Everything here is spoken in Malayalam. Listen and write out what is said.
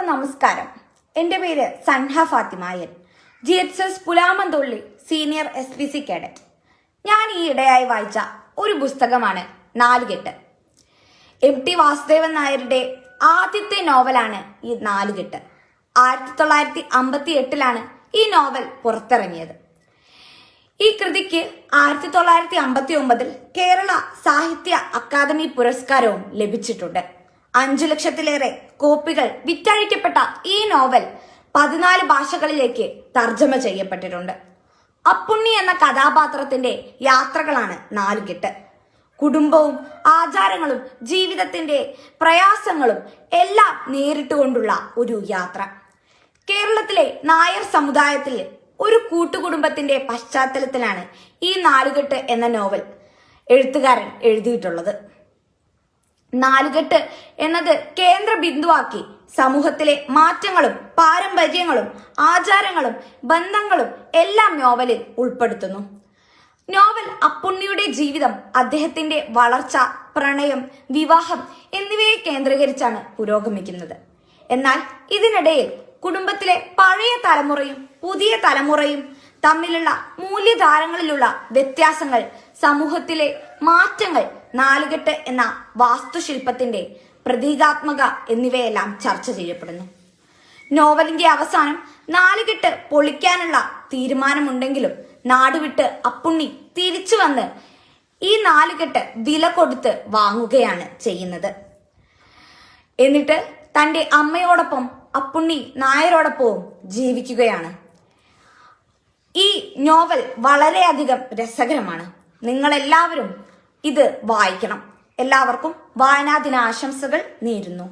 എല്ലാവർക്കും നമസ്കാരം. എൻ്റെ പേര് സൻഹ ഫാത്തിമായൻ, GHS പുലാമന്തുള്ളി സീനിയർ SPC കേഡറ്റ്. ഞാൻ ഈ ഇടയായി വായിച്ച ഒരു പുസ്തകമാണ് നാലുകെട്ട്. MT വാസുദേവൻ നായരുടെ ആദ്യത്തെ നോവലാണ് ഈ നാലുകെട്ട്. 1958 ഈ നോവൽ പുറത്തിറങ്ങിയത്. ഈ കൃതിക്ക് 1959 കേരള സാഹിത്യ അക്കാദമി പുരസ്കാരവും ലഭിച്ചിട്ടുണ്ട്. 5 ലക്ഷത്തിലേറെ കോപ്പികൾ വിറ്റഴിക്കപ്പെട്ട ഈ നോവൽ 14 ഭാഷകളിലേക്ക് തർജ്ജമ ചെയ്യപ്പെട്ടിട്ടുണ്ട്. അപ്പുണ്ണി എന്ന കഥാപാത്രത്തിന്റെ യാത്രകളാണ് നാലുകെട്ട്. കുടുംബവും ആചാരങ്ങളും ജീവിതത്തിന്റെ പ്രയാസങ്ങളും എല്ലാം നേരിട്ടുകൊണ്ടുള്ള ഒരു യാത്ര. കേരളത്തിലെ നായർ സമുദായത്തിൽ ഒരു കൂട്ടുകുടുംബത്തിന്റെ പശ്ചാത്തലത്തിലാണ് ഈ നാലുകെട്ട് എന്ന നോവൽ എഴുത്തുകാരൻ എഴുതിയിട്ടുള്ളത്. നാലുകെട്ട് എന്നത് കേന്ദ്ര ബിന്ദുവാക്കി സമൂഹത്തിലെ മാറ്റങ്ങളും പാരമ്പര്യങ്ങളും ആചാരങ്ങളും ബന്ധങ്ങളും എല്ലാം നോവലിൽ ഉൾപ്പെടുത്തുന്നു. നോവൽ അപ്പുണ്ണിയുടെ ജീവിതം, അദ്ദേഹത്തിന്റെ വളർച്ച, പ്രണയം, വിവാഹം എന്നിവയെ കേന്ദ്രീകരിച്ചാണ് പുരോഗമിക്കുന്നത്. എന്നാൽ ഇതിനിടയിൽ കുടുംബത്തിലെ പഴയ തലമുറയും പുതിയ തലമുറയും തമ്മിലുള്ള മൂല്യധാരങ്ങളിലുള്ള വ്യത്യാസങ്ങൾ, സമൂഹത്തിലെ മാറ്റങ്ങൾ, നാലുകെട്ട് എന്ന വാസ്തുശില്പത്തിന്റെ പ്രതീകാത്മക എന്നിവയെല്ലാം ചർച്ച ചെയ്യപ്പെടുന്നു. നോവലിന്റെ അവസാനം നാലുകെട്ട് പൊളിക്കാനുള്ള തീരുമാനമുണ്ടെങ്കിലും നാടുവിട്ട് അപ്പുണ്ണി തിരിച്ചു വന്ന് ഈ നാലുകെട്ട് വില കൊടുത്ത് വാങ്ങുകയാണ് ചെയ്യുന്നത്. എന്നിട്ട് തന്റെ അമ്മയോടൊപ്പം അപ്പുണ്ണി നായരോടൊപ്പവും ജീവിക്കുകയാണ്. ഈ നോവൽ വളരെയധികം രസകരമാണ്. നിങ്ങളെല്ലാവരും ഇത് വായിക്കണം. എല്ലാവർക്കും വായനാ ദിനാശംസകൾ നേരുന്നു.